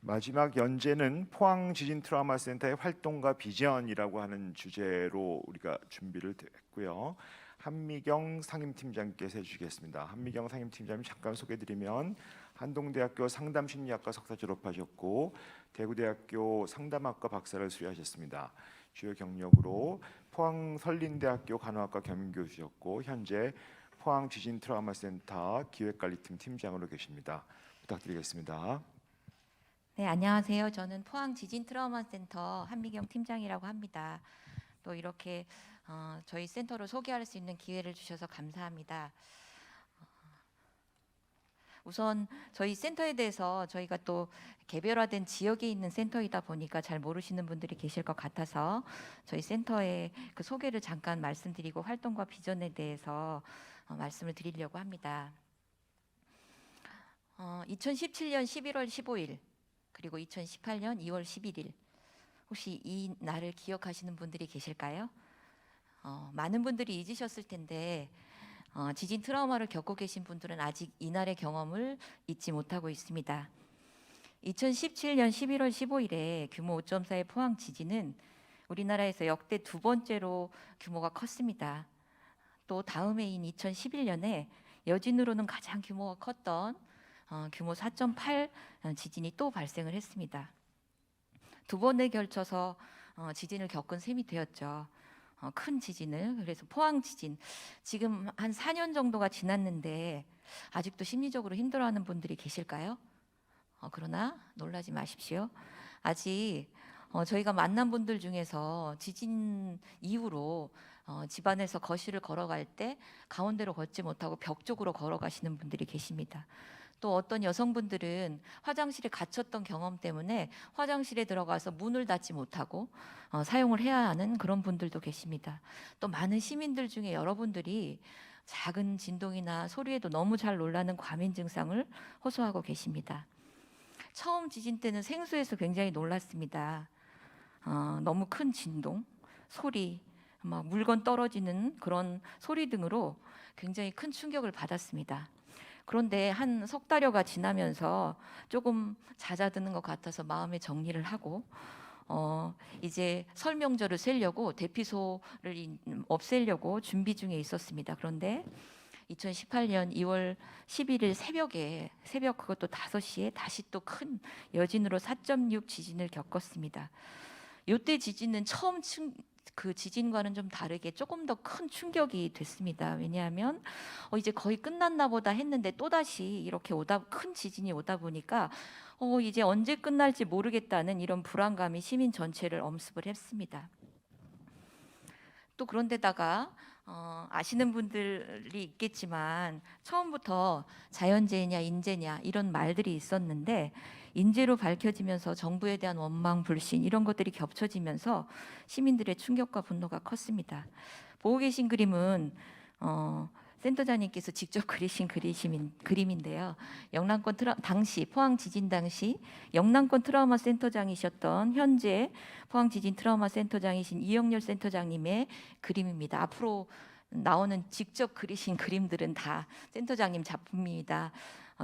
마지막 연재는 포항 지진 트라우마 센터의 활동과 비전이라고 하는 주제로 우리가 준비를 했고요. 한미경 상임팀장님께서 해주시겠습니다. 한미경 상임팀장님 잠깐 소개드리면 한동대학교 상담심리학과 석사 졸업하셨고 대구대학교 상담학과 박사를 수료하셨습니다. 주요 경력으로 포항 설린대학교 간호학과 겸임교수셨고 현재 포항 지진 트라우마 센터 기획관리팀 팀장으로 계십니다. 부탁드리겠습니다. 네, 안녕하세요. 저는 포항 지진 트라우마 센터 한미경 팀장이라고 합니다. 또 이렇게 저희 센터를 소개할 수 있는 기회를 주셔서 감사합니다. 우선 저희 센터에 대해서 저희가 또 개별화된 지역에 있는 센터이다 보니까 잘 모르시는 분들이 계실 것 같아서 저희 센터의 그 소개를 잠깐 말씀드리고 활동과 비전에 대해서 말씀을 드리려고 합니다. 2017년 11월 15일 그리고 2018년 2월 11일 혹시 이 날을 기억하시는 분들이 계실까요? 많은 분들이 잊으셨을 텐데 지진 트라우마를 겪고 계신 분들은 아직 이날의 경험을 잊지 못하고 있습니다. 2017년 11월 15일에 규모 5.4의 포항 지진은 우리나라에서 역대 두 번째로 규모가 컸습니다. 또 다음 해인 2011년에 여진으로는 가장 규모가 컸던 규모 4.8 지진이 또 발생을 했습니다. 두 번에 걸쳐서 지진을 겪은 셈이 되었죠. 큰 지진을. 그래서 포항 지진 지금 한 4년 정도가 지났는데 아직도 심리적으로 힘들어하는 분들이 계실까요? 그러나 놀라지 마십시오. 아직 저희가 만난 분들 중에서 지진 이후로 집안에서 거실을 걸어갈 때 가운데로 걷지 못하고 벽 쪽으로 걸어가시는 분들이 계십니다. 또 어떤 여성분들은 화장실에 갇혔던 경험 때문에 화장실에 들어가서 문을 닫지 못하고 사용을 해야 하는 그런 분들도 계십니다. 또 많은 시민들 중에 여러분들이 작은 진동이나 소리에도 너무 잘 놀라는 과민 증상을 호소하고 계십니다. 처음 지진 때는 생소해서 굉장히 놀랐습니다. 너무 큰 진동, 소리, 막 물건 떨어지는 그런 소리 등으로 굉장히 큰 충격을 받았습니다. 그런데 한 석 달여가 지나면서 조금 잦아드는 것 같아서 마음의 정리를 하고 이제 설명절을 세려고 대피소를 없애려고 준비 중에 있었습니다. 그런데 2018년 2월 11일 새벽 그것도 5시에 다시 또 큰 여진으로 4.6 지진을 겪었습니다. 이때 지진은 그 지진과는 좀 다르게 조금 더 큰 충격이 됐습니다. 왜냐하면 이제 거의 끝났나 보다 했는데 또다시 이렇게 큰 지진이 오다 보니까 이제 언제 끝날지 모르겠다는 이런 불안감이 시민 전체를 엄습을 했습니다. 또 그런데다가 아시는 분들이 있겠지만 처음부터 자연재해냐 인재냐 이런 말들이 있었는데 인재로 밝혀지면서 정부에 대한 원망, 불신 이런 것들이 겹쳐지면서 시민들의 충격과 분노가 컸습니다. 보고 계신 그림은 센터장님께서 직접 그리신 그림인데요. 당시 포항 지진 당시 영남권 트라우마 센터장이셨던 현재 포항 지진 트라우마 센터장이신 이영렬 센터장님의 그림입니다. 앞으로 나오는 직접 그리신 그림들은 다 센터장님 작품입니다.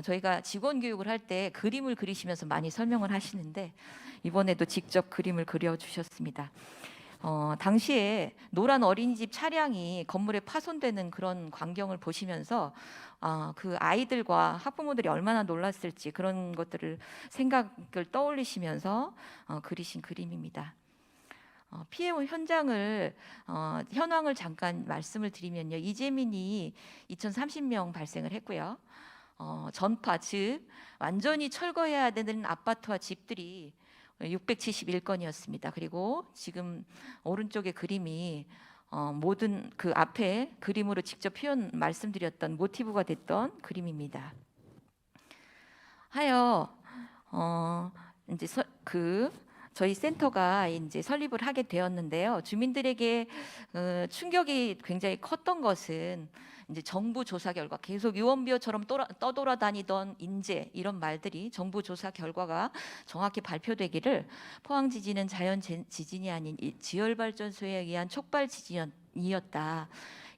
저희가 직원 교육을 할 때 그림을 그리시면서 많이 설명을 하시는데 이번에도 직접 그림을 그려주셨습니다. 당시에 노란 어린이집 차량이 건물에 파손되는 그런 광경을 보시면서 그 아이들과 학부모들이 얼마나 놀랐을지 그런 것들을 생각을 떠올리시면서 그리신 그림입니다. 피해 현황을 잠깐 말씀을 드리면요. 이재민이 2,030명 발생을 했고요. 전파 즉 완전히 철거해야 되는 아파트와 집들이 671건이었습니다. 그리고 지금 오른쪽의 그림이 모든 그 앞에 그림으로 직접 말씀드렸던 모티브가 됐던 그림입니다. 하여 이제 저희 센터가 이제 설립을 하게 되었는데요. 주민들에게 충격이 굉장히 컸던 것은 이제 정부 조사 결과 계속 유언비어처럼 떠돌아다니던 인재 이런 말들이 정부 조사 결과가 정확히 발표되기를 포항 지진은 자연 지진이 아닌 지열 발전소에 의한 촉발 지진이었다.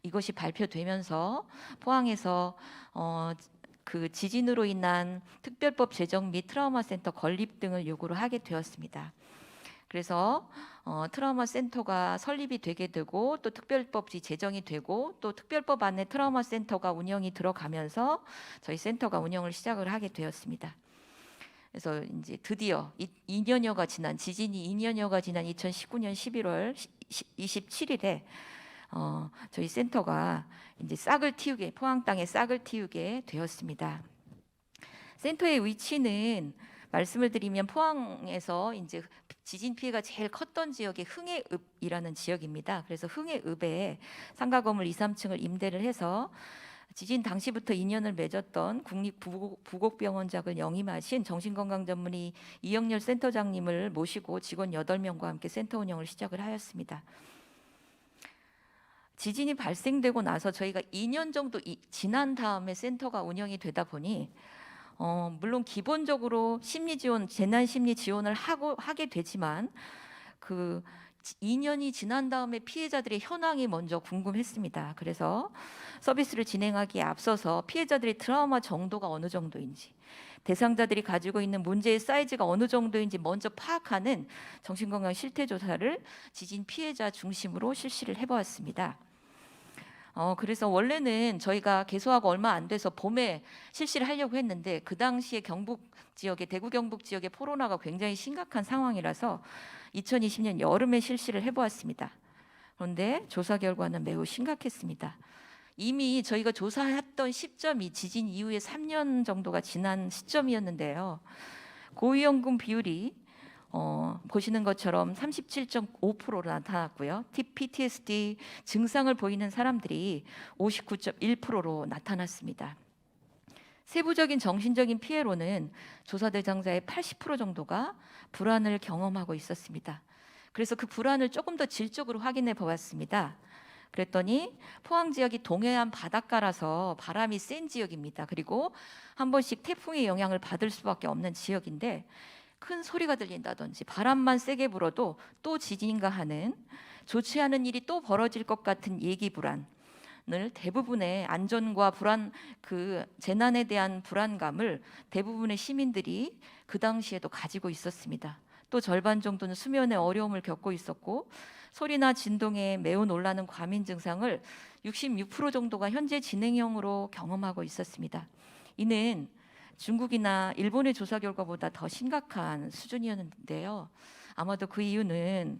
이것이 발표되면서 포항에서 그 지진으로 인한 특별법 제정 및 트라우마 센터 건립 등을 요구를 하게 되었습니다. 그래서 트라우마 센터가 설립이 되게 되고 또 특별법이 제정이 되고 또 특별법 안에 트라우마 센터가 운영이 들어가면서 저희 센터가 운영을 시작을 하게 되었습니다. 그래서 이제 드디어 2년여가 지난 지진이 2년여가 지난 2019년 11월 27일에 저희 센터가 이제 싹을 틔우게 포항 땅에 싹을 틔우게 되었습니다. 센터의 위치는 말씀을 드리면 포항에서 이제 지진 피해가 제일 컸던 지역이 흥해읍이라는 지역입니다. 그래서 흥해읍에 상가 건물 2, 3층을 임대를 해서 지진 당시부터 인연을 맺었던 국립부곡병원장을 영임하신 정신건강 전문의 이영렬 센터장님을 모시고 직원 8명과 함께 센터 운영을 시작을 하였습니다. 지진이 발생되고 나서 저희가 2년 정도 지난 다음에 센터가 운영이 되다 보니 물론 기본적으로 심리 지원, 재난 심리 지원을 하게 되지만 그 2년이 지난 다음에 피해자들의 현황이 먼저 궁금했습니다. 그래서 서비스를 진행하기에 앞서서 피해자들의 트라우마 정도가 어느 정도인지, 대상자들이 가지고 있는 문제의 사이즈가 어느 정도인지 먼저 파악하는 정신건강 실태조사를 지진 피해자 중심으로 실시를 해보았습니다. 그래서 원래는 저희가 개소하고 얼마 안 돼서 봄에 실시를 하려고 했는데 그 당시에 경북 지역에 대구 경북 지역의 코로나가 굉장히 심각한 상황이라서 2020년 여름에 실시를 해보았습니다. 그런데 조사 결과는 매우 심각했습니다. 이미 저희가 조사했던 시점이 지진 이후에 3년 정도가 지난 시점이었는데요. 고위험군 비율이 보시는 것처럼 37.5%로 나타났고요. PTSD 증상을 보이는 사람들이 59.1%로 나타났습니다. 세부적인 정신적인 피해로는 조사 대상자의 80% 정도가 불안을 경험하고 있었습니다. 그래서 그 불안을 조금 더 질적으로 확인해 보았습니다. 그랬더니 포항 지역이 동해안 바닷가라서 바람이 센 지역입니다. 그리고 한 번씩 태풍의 영향을 받을 수밖에 없는 지역인데 큰 소리가 들린다든지 바람만 세게 불어도 또 지진인가 하는 좋지 않은 일이 또 벌어질 것 같은 예기 불안을 대부분의 안전과 불안, 그 재난에 대한 불안감을 대부분의 시민들이 그 당시에도 가지고 있었습니다. 또 절반 정도는 수면에 어려움을 겪고 있었고 소리나 진동에 매우 놀라는 과민 증상을 66% 정도가 현재 진행형으로 경험하고 있었습니다. 이는 중국이나 일본의 조사 결과보다 더 심각한 수준이었는데요. 아마도 그 이유는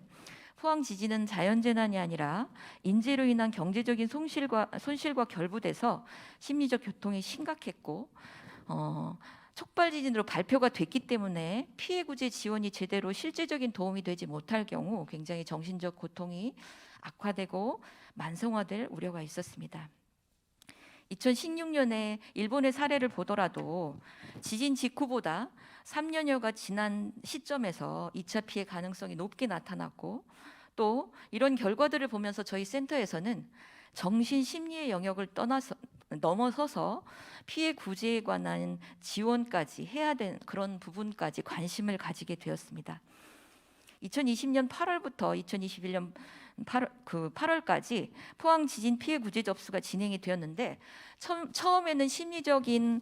포항 지진은 자연재난이 아니라 인재로 인한 경제적인 손실과 결부돼서 심리적 고통이 심각했고 촉발 지진으로 발표가 됐기 때문에 피해 구제 지원이 제대로 실제적인 도움이 되지 못할 경우 굉장히 정신적 고통이 악화되고 만성화될 우려가 있었습니다. 2016년에 일본의 사례를 보더라도 지진 직후보다 3년여가 지난 시점에서 2차 피해 가능성이 높게 나타났고 또 이런 결과들을 보면서 저희 센터에서는 정신 심리의 영역을 넘어서서 피해 구제에 관한 지원까지 해야 되는 그런 부분까지 관심을 가지게 되었습니다. 2020년 8월부터 2021년 8월까지 포항 지진 피해 구제 접수가 진행이 되었는데 처음에는 심리적인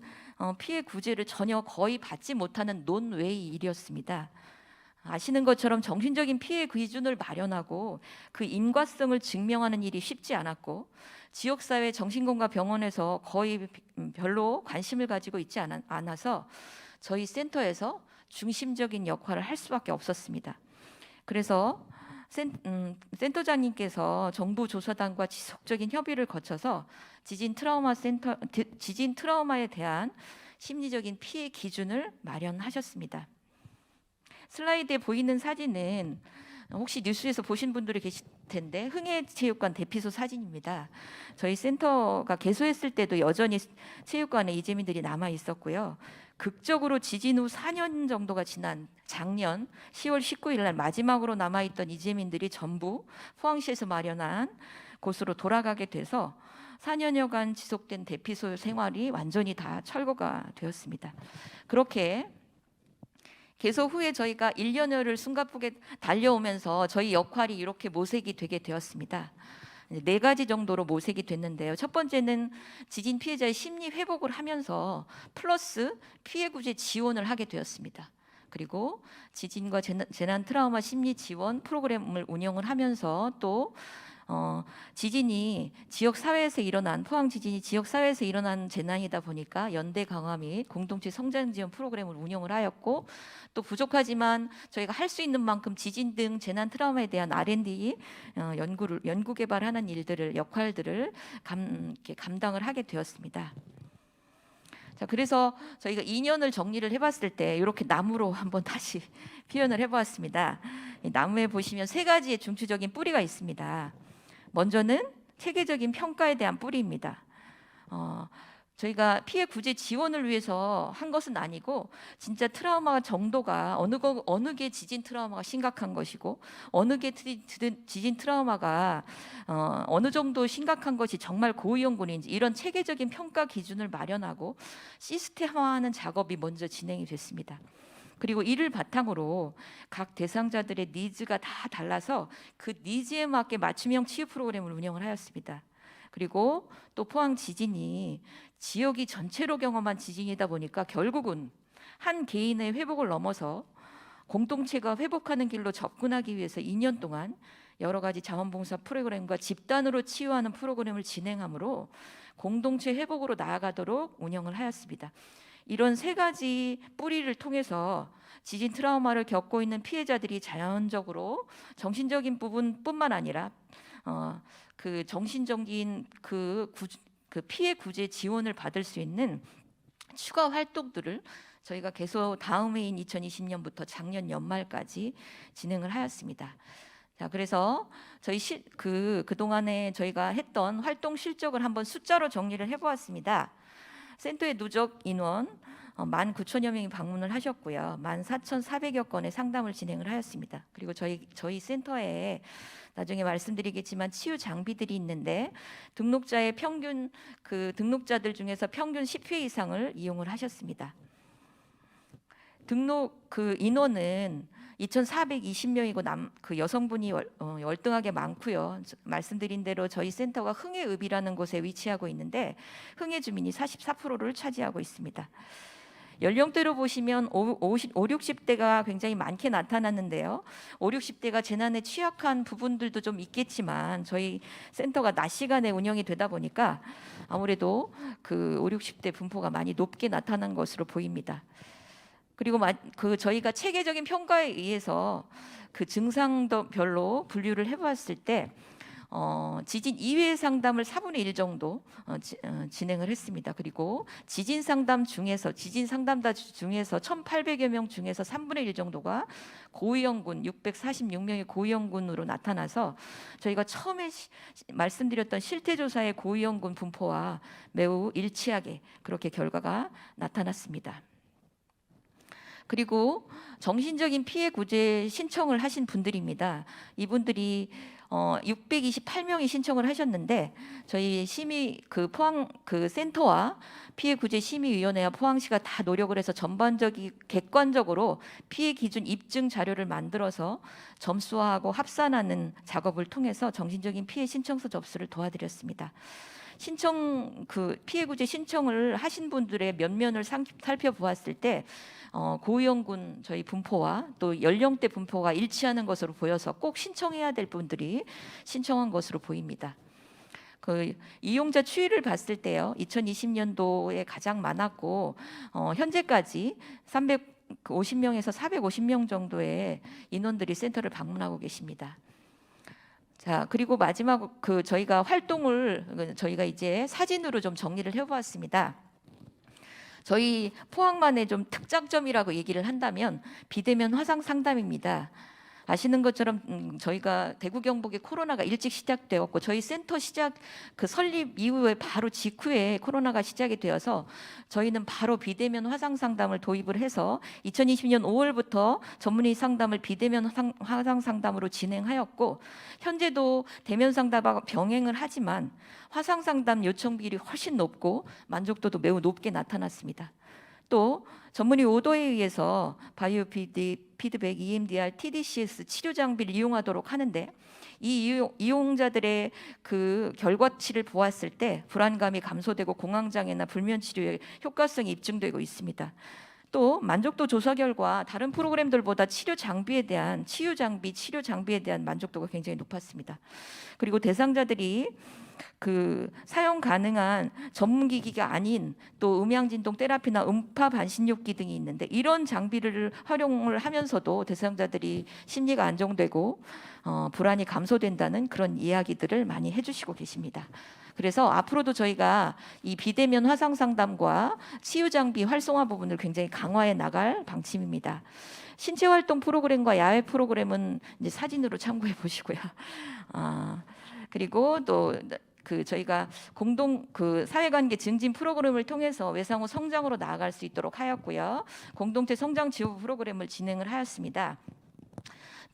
피해 구제를 전혀 거의 받지 못하는 논외의 일이었습니다. 아시는 것처럼 정신적인 피해 기준을 마련하고 그 인과성을 증명하는 일이 쉽지 않았고 지역사회 정신건강병원에서 거의 별로 관심을 가지고 있지 않아서 저희 센터에서 중심적인 역할을 할 수밖에 없었습니다. 그래서 센터장님께서 정부 조사단과 지속적인 협의를 거쳐서 지진 트라우마에 대한 심리적인 피해 기준을 마련하셨습니다. 슬라이드에 보이는 사진은 혹시 뉴스에서 보신 분들이 계실 텐데 흥해체육관 대피소 사진입니다. 저희 센터가 개소했을 때도 여전히 체육관에 이재민들이 남아 있었고요. 극적으로 지진 후 4년 정도가 지난 작년 10월 19일 날 마지막으로 남아있던 이재민들이 전부 포항시에서 마련한 곳으로 돌아가게 돼서 4년여간 지속된 대피소 생활이 완전히 다 철거가 되었습니다. 그렇게 개소 후에 저희가 1년여를 숨가쁘게 달려오면서 저희 역할이 이렇게 모색이 되게 되었습니다. 이제 4가지 정도로 모색이 됐는데요. 첫 번째는 지진 피해자의 심리 회복을 하면서 플러스 피해 구제 지원을 하게 되었습니다. 그리고 지진과 재난 트라우마 심리 지원 프로그램을 운영을 하면서 또 지진이 지역 사회에서 일어난 포항 지진이 지역 사회에서 일어난 재난이다 보니까 연대 강화 및 공동체 성장 지원 프로그램을 운영을 하였고, 또 부족하지만 저희가 할 수 있는 만큼 지진 등 재난 트라우마에 대한 R&D 연구 개발하는 일들을 역할들을 감당을 하게 되었습니다. 자, 그래서 저희가 2년을 정리를 해봤을 때 이렇게 나무로 한번 다시 표현을 해보았습니다. 이 나무에 보시면 3가지의 중추적인 뿌리가 있습니다. 먼저는 체계적인 평가에 대한 뿌리입니다. 저희가 피해 구제 지원을 위해서 한 것은 아니고, 진짜 트라우마 정도가 어느 게 지진 트라우마가 심각한 것이고 어느 게 지진 트라우마가 어느 정도 심각한 것이 정말 고위험군인지, 이런 체계적인 평가 기준을 마련하고 시스템화하는 작업이 먼저 진행이 됐습니다. 그리고 이를 바탕으로 각 대상자들의 니즈가 다 달라서 그 니즈에 맞게 맞춤형 치유 프로그램을 운영을 하였습니다. 그리고 또 포항 지진이 지역이 전체로 경험한 지진이다 보니까 결국은 한 개인의 회복을 넘어서 공동체가 회복하는 길로 접근하기 위해서 2년 동안 여러 가지 자원봉사 프로그램과 집단으로 치유하는 프로그램을 진행하므로 공동체 회복으로 나아가도록 운영을 하였습니다. 이런 3가지 뿌리를 통해서 지진 트라우마를 겪고 있는 피해자들이 자연적으로 정신적인 부분뿐만 아니라 그 정신적인 그 피해 구제 지원을 받을 수 있는 추가 활동들을 저희가 계속 다음 해인 2020년부터 작년 연말까지 진행을 하였습니다. 자, 그래서 저희 그동안에 저희가 했던 활동 실적을 한번 숫자로 정리를 해보았습니다. 센터의 누적 인원 19,000여 명이 방문을 하셨고요. 14,400여 건의 상담을 진행을 하였습니다. 그리고 저희 센터에 나중에 말씀드리겠지만 치유 장비들이 있는데, 등록자의 평균 등록자들 중에서 평균 10회 이상을 이용을 하셨습니다. 등록 인원은 2,420명이고 여성분이 월등하게 많고요. 말씀드린 대로 저희 센터가 흥해읍이라는 곳에 위치하고 있는데 흥해 주민이 44%를 차지하고 있습니다. 연령대로 보시면 50-60대가 굉장히 많게 나타났는데요. 50-60대가 재난에 취약한 부분들도 좀 있겠지만 저희 센터가 낮 시간에 운영이 되다 보니까 아무래도 50-60대 분포가 많이 높게 나타난 것으로 보입니다. 그리고 저희가 체계적인 평가에 의해서 그 증상별로 분류를 해봤을 때 지진 이외의 상담을 4분의 1 정도 진행을 했습니다. 그리고 지진 상담자 중에서 1,800여 명 중에서 3분의 1 정도가 고위험군 646명의 고위험군으로 나타나서 저희가 처음에 말씀드렸던 실태조사의 고위험군 분포와 매우 일치하게 그렇게 결과가 나타났습니다. 그리고 정신적인 피해 구제 신청을 하신 분들입니다. 이분들이 628명이 신청을 하셨는데 저희 포항 센터와 피해 구제 심의위원회와 포항시가 다 노력을 해서 객관적으로 피해 기준 입증 자료를 만들어서 점수화하고 합산하는 작업을 통해서 정신적인 피해 신청서 접수를 도와드렸습니다. 피해 구제 신청을 하신 분들의 면면을 살펴보았을 때 고위험군 저희 분포와 또 연령대 분포가 일치하는 것으로 보여서 꼭 신청해야 될 분들이 신청한 것으로 보입니다. 이용자 추이를 봤을 때요, 2020년도에 가장 많았고 현재까지 350명에서 450명 정도의 인원들이 센터를 방문하고 계십니다. 자, 그리고 마지막 저희가 활동을 저희가 이제 사진으로 좀 정리를 해보았습니다. 저희 포항만의 좀 특장점이라고 얘기를 한다면 비대면 화상 상담입니다. 아시는 것처럼 저희가 대구 경북에 코로나가 일찍 시작되었고 저희 센터 설립 이후에 바로 직후에 코로나가 시작이 되어서 저희는 바로 비대면 화상 상담을 도입을 해서 2020년 5월부터 전문의 상담을 비대면 화상 상담으로 진행하였고, 현재도 대면 상담하고 병행을 하지만 화상 상담 요청 비율이 훨씬 높고 만족도도 매우 높게 나타났습니다. 또 전문의 오더에 의해서 바이오 피드백, EMDR, TDCS 치료 장비를 이용하도록 하는데 이 이용자들의 그 결과치를 보았을 때 불안감이 감소되고 공황장애나 불면 치료에 효과성이 입증되고 있습니다. 또 만족도 조사 결과 다른 프로그램들보다 치료 장비에 대한 만족도가 굉장히 높았습니다. 그리고 대상자들이 그 사용 가능한 전문기기가 아닌 또 음향진동 테라피나 음파 반신욕기 등이 있는데 이런 장비를 활용을 하면서도 대상자들이 심리가 안정되고 불안이 감소된다는 그런 이야기들을 많이 해주시고 계십니다. 그래서 앞으로도 저희가 이 비대면 화상 상담과 치유 장비 활성화 부분을 굉장히 강화해 나갈 방침입니다. 신체 활동 프로그램과 야외 프로그램은 이제 사진으로 참고해 보시고요. 그리고 또 저희가 공동 사회관계 증진 프로그램을 통해서 외상후 성장으로 나아갈 수 있도록 하였고요. 공동체 성장 지원 프로그램을 진행을 하였습니다.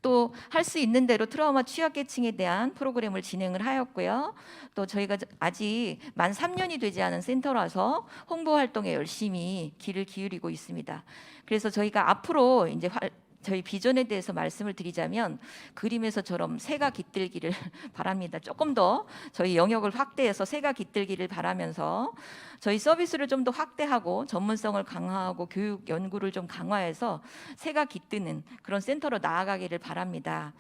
또 할 수 있는 대로 트라우마 취약계층에 대한 프로그램을 진행을 하였고요. 또 저희가 아직 만 3년이 되지 않은 센터라서 홍보 활동에 열심히 귀를 기울이고 있습니다. 그래서 저희가 앞으로 이제 저희 비전에 대해서 말씀을 드리자면 그림에서처럼 새가 깃들기를 바랍니다. 조금 더 저희 영역을 확대해서 새가 깃들기를 바라면서 저희 서비스를 좀 더 확대하고 전문성을 강화하고 교육 연구를 좀 강화해서 새가 깃드는 그런 센터로 나아가기를 바랍니다.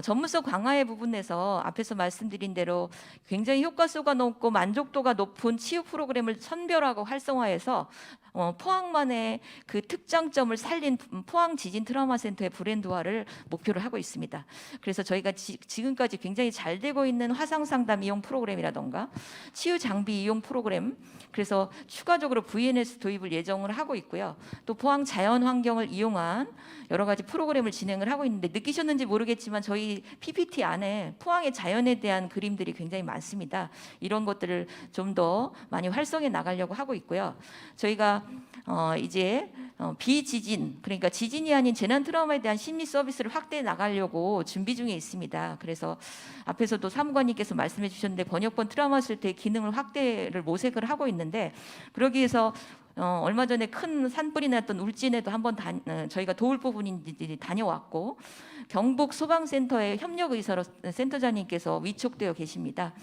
전문성 강화의 부분에서 앞에서 말씀드린 대로 굉장히 효과수가 높고 만족도가 높은 치유 프로그램을 선별하고 활성화해서 포항만의 그 특장점을 살린 포항 지진 트라우마 센터의 브랜드화를 목표로 하고 있습니다. 그래서 저희가 지금까지 굉장히 잘 되고 있는 화상 상담 이용 프로그램이라던가 치유 장비 이용 프로그램, 그래서 추가적으로 VNS 도입을 예정을 하고 있고요. 또 포항 자연 환경을 이용한 여러 가지 프로그램을 진행을 하고 있는데 느끼셨는지 모르겠지만 저희 PPT 안에 포항의 자연에 대한 그림들이 굉장히 많습니다. 이런 것들을 좀 더 많이 활성해 나가려고 하고 있고요. 저희가 이제 비지진, 그러니까 지진이 아닌 재난 트라우마에 대한 심리 서비스를 확대해 나가려고 준비 중에 있습니다. 그래서 앞에서도 사무관님께서 말씀해 주셨는데 번역본 트라우마 센터의 기능을 확대를 모색을 하고 있는데 그러기 위해서 얼마 전에 큰 산불이 났던 울진에도 한번 저희가 도울 부분인지 다녀왔고 경북 소방센터의 협력의사로 센터장님께서 위촉되어 계십니다.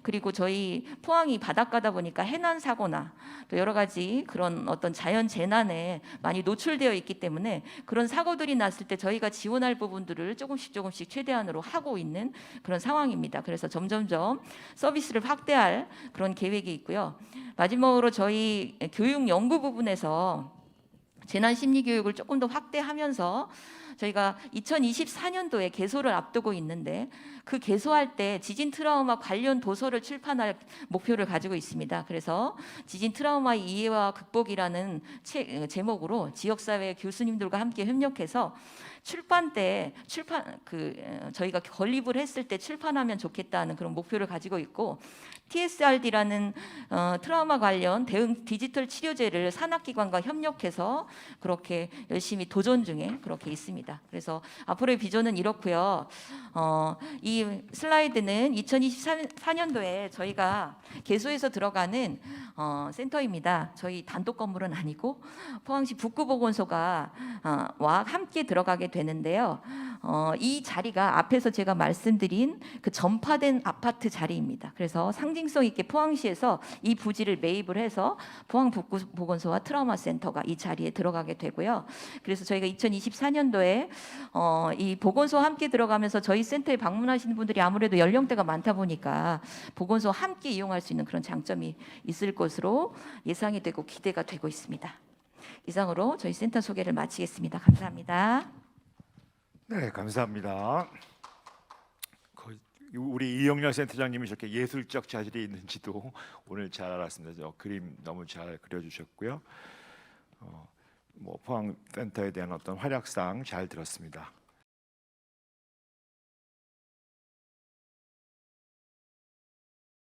그리고 저희 포항이 바닷가다 보니까 해난 사고나 또 여러 가지 그런 어떤 자연 재난에 많이 노출되어 있기 때문에 그런 사고들이 났을 때 저희가 지원할 부분들을 조금씩 최대한으로 하고 있는 그런 상황입니다. 그래서 점점점 서비스를 확대할 그런 계획이 있고요. 마지막으로 저희 교육 연구 부분에서 재난 심리 교육을 조금 더 확대하면서 저희가 2024년도에 개소를 앞두고 있는데 그 개소할 때 지진 트라우마 관련 도서를 출판할 목표를 가지고 있습니다. 그래서 지진 트라우마 이해와 극복이라는 제목으로 지역사회 교수님들과 함께 협력해서 출판 때 저희가 건립을 했을 때 출판하면 좋겠다는 그런 목표를 가지고 있고 TSRD라는 트라우마 관련 대응 디지털 치료제를 산학기관과 협력해서 그렇게 열심히 도전 중에 그렇게 있습니다. 그래서 앞으로의 비전은 이렇고요. 이 슬라이드는 2024년도에 저희가 개소에서 들어가는 센터입니다. 저희 단독 건물은 아니고 포항시 북구보건소가 와 함께 들어가게 되는데요. 이 자리가 앞에서 제가 말씀드린 그 전파된 아파트 자리입니다. 그래서 상징성 있게 포항시에서 이 부지를 매입을 해서 포항 북구보건소와 트라우마 센터가 이 자리에 들어가게 되고요. 그래서 저희가 2024년도에 이 보건소와 함께 들어가면서 저희 센터에 방문하시는 분들이 아무래도 연령대가 많다 보니까 보건소와 함께 이용할 수 있는 그런 장점이 있을 것으로 예상이 되고 기대가 되고 있습니다. 이상으로 저희 센터 소개를 마치겠습니다. 감사합니다. 네, 감사합니다. 우리 이영렬 센터장님이 저렇게 예술적 자질이 있는지도 오늘 잘 알았습니다. 저 그림 너무 잘 그려주셨고요. 포항 센터에 대한 어떤 활약상 잘 들었습니다.